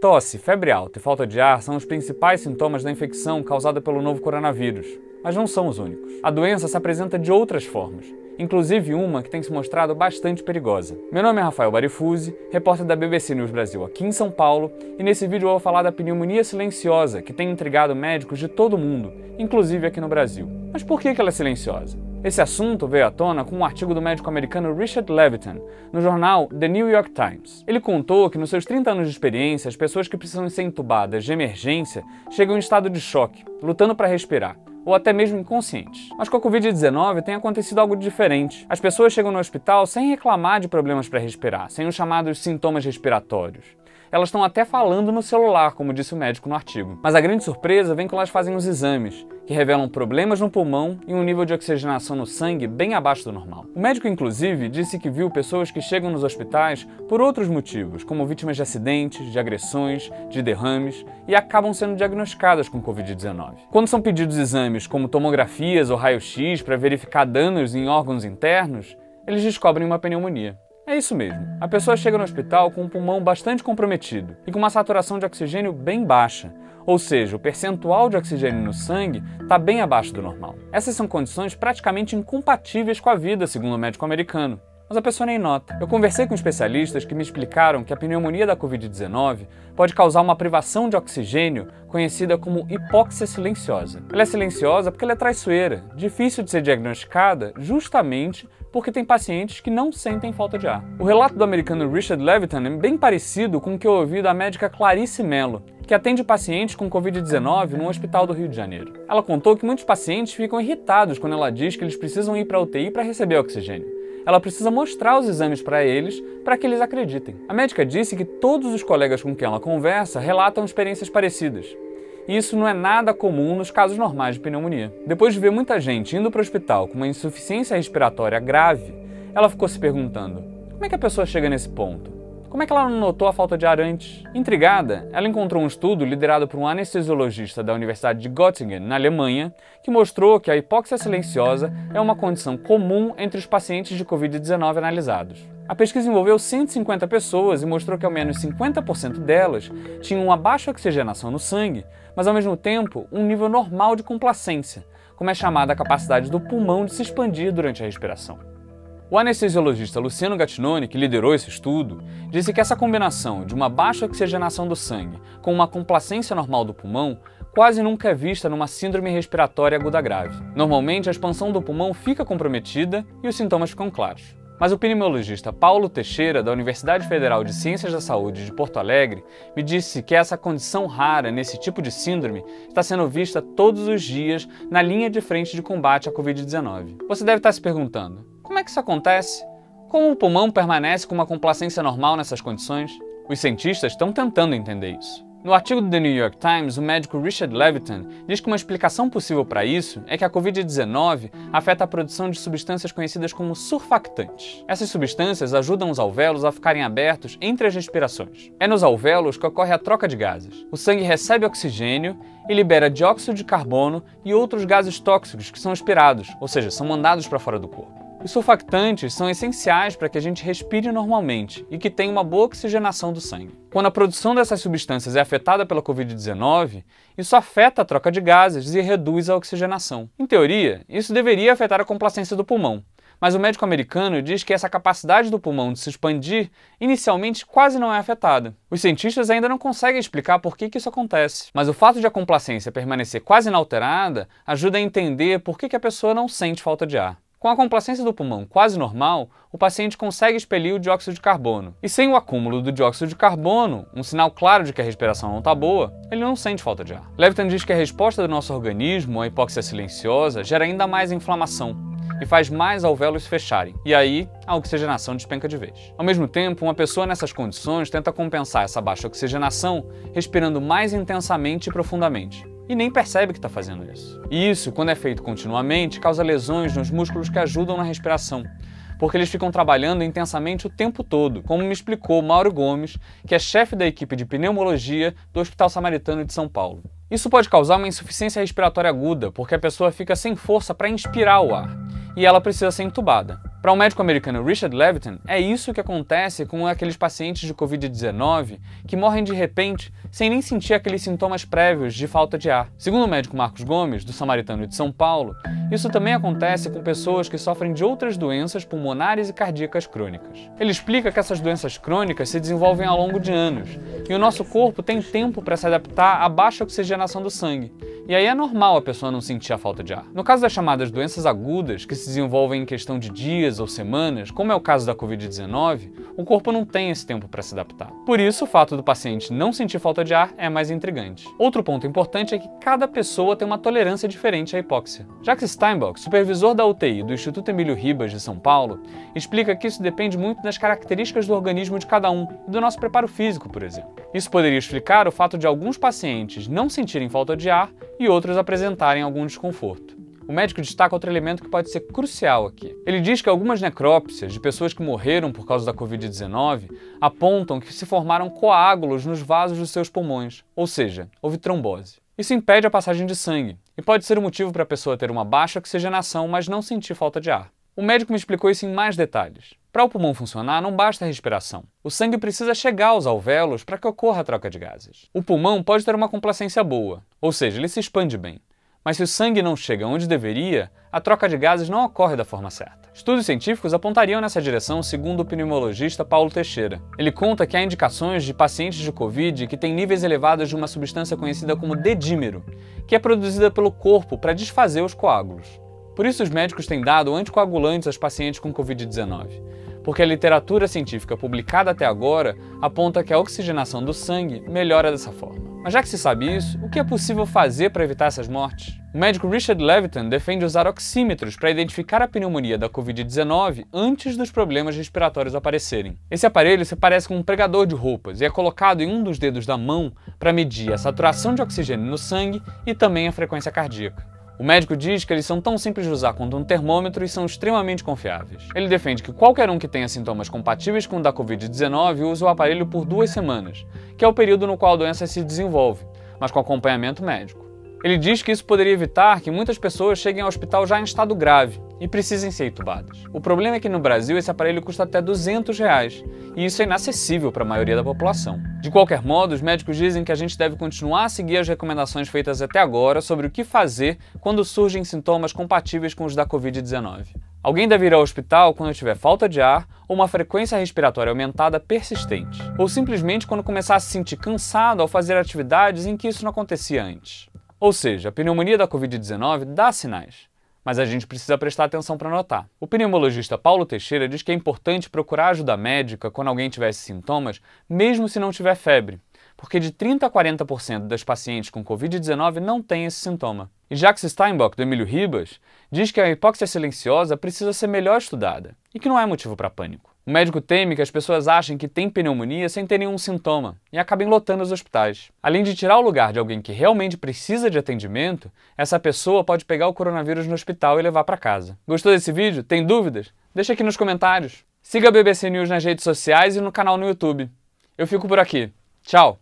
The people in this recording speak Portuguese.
Tosse, febre alta e falta de ar são os principais sintomas da infecção causada pelo novo coronavírus, mas não são os únicos. A doença se apresenta de outras formas, inclusive uma que tem se mostrado bastante perigosa. Meu nome é Rafael Barifuzzi, repórter da BBC News Brasil aqui em São Paulo, e nesse vídeo eu vou falar da pneumonia silenciosa que tem intrigado médicos de todo o mundo, inclusive aqui no Brasil. Mas por que ela é silenciosa? Esse assunto veio à tona com um artigo do médico americano Richard Levitan, no jornal The New York Times. Ele contou que nos seus 30 anos de experiência, as pessoas que precisam ser entubadas de emergência chegam em estado de choque, lutando para respirar, ou até mesmo inconscientes. Mas com a Covid-19 tem acontecido algo diferente. As pessoas chegam no hospital sem reclamar de problemas para respirar, sem os chamados sintomas respiratórios. Elas estão até falando no celular, como disse o médico no artigo. Mas a grande surpresa vem quando elas fazem os exames, que revelam problemas no pulmão e um nível de oxigenação no sangue bem abaixo do normal. O médico, inclusive, disse que viu pessoas que chegam nos hospitais por outros motivos, como vítimas de acidentes, de agressões, de derrames, e acabam sendo diagnosticadas com Covid-19. Quando são pedidos exames como tomografias ou raio-x para verificar danos em órgãos internos, eles descobrem uma pneumonia. É isso mesmo. A pessoa chega no hospital com um pulmão bastante comprometido e com uma saturação de oxigênio bem baixa, ou seja, o percentual de oxigênio no sangue está bem abaixo do normal. Essas são condições praticamente incompatíveis com a vida, segundo o médico americano. Mas a pessoa nem nota. Eu conversei com especialistas que me explicaram que a pneumonia da Covid-19 pode causar uma privação de oxigênio conhecida como hipóxia silenciosa. Ela é silenciosa porque ela é traiçoeira, difícil de ser diagnosticada justamente porque tem pacientes que não sentem falta de ar. O relato do americano Richard Levitan é bem parecido com o que eu ouvi da médica Clarice Mello, que atende pacientes com Covid-19 no hospital do Rio de Janeiro. Ela contou que muitos pacientes ficam irritados quando ela diz que eles precisam ir para a UTI para receber oxigênio. Ela precisa mostrar os exames para eles para que eles acreditem. A médica disse que todos os colegas com quem ela conversa relatam experiências parecidas. E isso não é nada comum nos casos normais de pneumonia. Depois de ver muita gente indo para o hospital com uma insuficiência respiratória grave, ela ficou se perguntando: como é que a pessoa chega nesse ponto? Como é que ela não notou a falta de ar antes? Intrigada, ela encontrou um estudo liderado por um anestesiologista da Universidade de Göttingen, na Alemanha, que mostrou que a hipóxia silenciosa é uma condição comum entre os pacientes de Covid-19 analisados. A pesquisa envolveu 150 pessoas e mostrou que ao menos 50% delas tinham uma baixa oxigenação no sangue, mas ao mesmo tempo um nível normal de complacência, como é chamada a capacidade do pulmão de se expandir durante a respiração. O anestesiologista Luciano Gattinoni, que liderou esse estudo, disse que essa combinação de uma baixa oxigenação do sangue com uma complacência normal do pulmão quase nunca é vista numa síndrome respiratória aguda grave. Normalmente, a expansão do pulmão fica comprometida e os sintomas ficam claros. Mas o pneumologista Paulo Teixeira, da Universidade Federal de Ciências da Saúde de Porto Alegre, me disse que essa condição rara nesse tipo de síndrome está sendo vista todos os dias na linha de frente de combate à Covid-19. Você deve estar se perguntando: como é que isso acontece? Como o pulmão permanece com uma complacência normal nessas condições? Os cientistas estão tentando entender isso. No artigo do The New York Times, o médico Richard Levitan diz que uma explicação possível para isso é que a Covid-19 afeta a produção de substâncias conhecidas como surfactantes. Essas substâncias ajudam os alvéolos a ficarem abertos entre as respirações. É nos alvéolos que ocorre a troca de gases. O sangue recebe oxigênio e libera dióxido de carbono e outros gases tóxicos que são expirados, ou seja, são mandados para fora do corpo. Os surfactantes são essenciais para que a gente respire normalmente e que tenha uma boa oxigenação do sangue. Quando a produção dessas substâncias é afetada pela Covid-19, isso afeta a troca de gases e reduz a oxigenação. Em teoria, isso deveria afetar a complacência do pulmão, mas o médico americano diz que essa capacidade do pulmão de se expandir inicialmente quase não é afetada. Os cientistas ainda não conseguem explicar por que isso acontece, mas o fato de a complacência permanecer quase inalterada ajuda a entender por que a pessoa não sente falta de ar. Com a complacência do pulmão quase normal, o paciente consegue expelir o dióxido de carbono. E sem o acúmulo do dióxido de carbono, um sinal claro de que a respiração não está boa, ele não sente falta de ar. Levitan diz que a resposta do nosso organismo à hipóxia silenciosa gera ainda mais inflamação e faz mais alvéolos fecharem. E aí, a oxigenação despenca de vez. Ao mesmo tempo, uma pessoa nessas condições tenta compensar essa baixa oxigenação respirando mais intensamente e profundamente. E nem percebe que está fazendo isso. E isso, quando é feito continuamente, causa lesões nos músculos que ajudam na respiração, porque eles ficam trabalhando intensamente o tempo todo, como me explicou Mauro Gomes, que é chefe da equipe de pneumologia do Hospital Samaritano de São Paulo. Isso pode causar uma insuficiência respiratória aguda, porque a pessoa fica sem força para inspirar o ar, e ela precisa ser entubada. Para o médico americano Richard Levitan, é isso que acontece com aqueles pacientes de Covid-19 que morrem de repente sem nem sentir aqueles sintomas prévios de falta de ar. Segundo o médico Marcos Gomes, do Samaritano de São Paulo, isso também acontece com pessoas que sofrem de outras doenças pulmonares e cardíacas crônicas. Ele explica que essas doenças crônicas se desenvolvem ao longo de anos e o nosso corpo tem tempo para se adaptar à baixa oxigenação do sangue. E aí é normal a pessoa não sentir a falta de ar. No caso das chamadas doenças agudas, que se desenvolvem em questão de dias ou semanas, como é o caso da Covid-19, o corpo não tem esse tempo para se adaptar. Por isso, o fato do paciente não sentir falta de ar é mais intrigante. Outro ponto importante é que cada pessoa tem uma tolerância diferente à hipóxia. Jacques Steinbock, supervisor da UTI do Instituto Emílio Ribas de São Paulo, explica que isso depende muito das características do organismo de cada um e do nosso preparo físico, por exemplo. Isso poderia explicar o fato de alguns pacientes não sentirem falta de ar e outros apresentarem algum desconforto. O médico destaca outro elemento que pode ser crucial aqui. Ele diz que algumas necrópsias de pessoas que morreram por causa da Covid-19 apontam que se formaram coágulos nos vasos dos seus pulmões, ou seja, houve trombose. Isso impede a passagem de sangue e pode ser o motivo para a pessoa ter uma baixa oxigenação, mas não sentir falta de ar. O médico me explicou isso em mais detalhes. Para o pulmão funcionar, não basta a respiração. O sangue precisa chegar aos alvéolos para que ocorra a troca de gases. O pulmão pode ter uma complacência boa, ou seja, ele se expande bem. Mas se o sangue não chega onde deveria, a troca de gases não ocorre da forma certa. Estudos científicos apontariam nessa direção, segundo o pneumologista Paulo Teixeira. Ele conta que há indicações de pacientes de Covid que têm níveis elevados de uma substância conhecida como dedímero, que é produzida pelo corpo para desfazer os coágulos. Por isso os médicos têm dado anticoagulantes aos pacientes com Covid-19, porque a literatura científica publicada até agora aponta que a oxigenação do sangue melhora dessa forma. Mas já que se sabe isso, o que é possível fazer para evitar essas mortes? O médico Richard Levitan defende usar oxímetros para identificar a pneumonia da Covid-19 antes dos problemas respiratórios aparecerem. Esse aparelho se parece com um pregador de roupas e é colocado em um dos dedos da mão para medir a saturação de oxigênio no sangue e também a frequência cardíaca. O médico diz que eles são tão simples de usar quanto um termômetro e são extremamente confiáveis. Ele defende que qualquer um que tenha sintomas compatíveis com o da Covid-19 use o aparelho por 2 semanas, que é o período no qual a doença se desenvolve, mas com acompanhamento médico. Ele diz que isso poderia evitar que muitas pessoas cheguem ao hospital já em estado grave e precisem ser entubadas. O problema é que no Brasil esse aparelho custa até R$200 e isso é inacessível para a maioria da população. De qualquer modo, os médicos dizem que a gente deve continuar a seguir as recomendações feitas até agora sobre o que fazer quando surgem sintomas compatíveis com os da Covid-19. Alguém deve ir ao hospital quando tiver falta de ar ou uma frequência respiratória aumentada persistente, ou simplesmente quando começar a se sentir cansado ao fazer atividades em que isso não acontecia antes. Ou seja, a pneumonia da Covid-19 dá sinais, mas a gente precisa prestar atenção para notar. O pneumologista Paulo Teixeira diz que é importante procurar ajuda médica quando alguém tiver esses sintomas, mesmo se não tiver febre, porque de 30% a 40% das pacientes com Covid-19 não têm esse sintoma. E Jacques Steinbock, do Emílio Ribas, diz que a hipóxia silenciosa precisa ser melhor estudada e que não é motivo para pânico. O médico teme que as pessoas achem que têm pneumonia sem ter nenhum sintoma e acabem lotando os hospitais. Além de tirar o lugar de alguém que realmente precisa de atendimento, essa pessoa pode pegar o coronavírus no hospital e levar para casa. Gostou desse vídeo? Tem dúvidas? Deixa aqui nos comentários. Siga a BBC News nas redes sociais e no canal no YouTube. Eu fico por aqui. Tchau!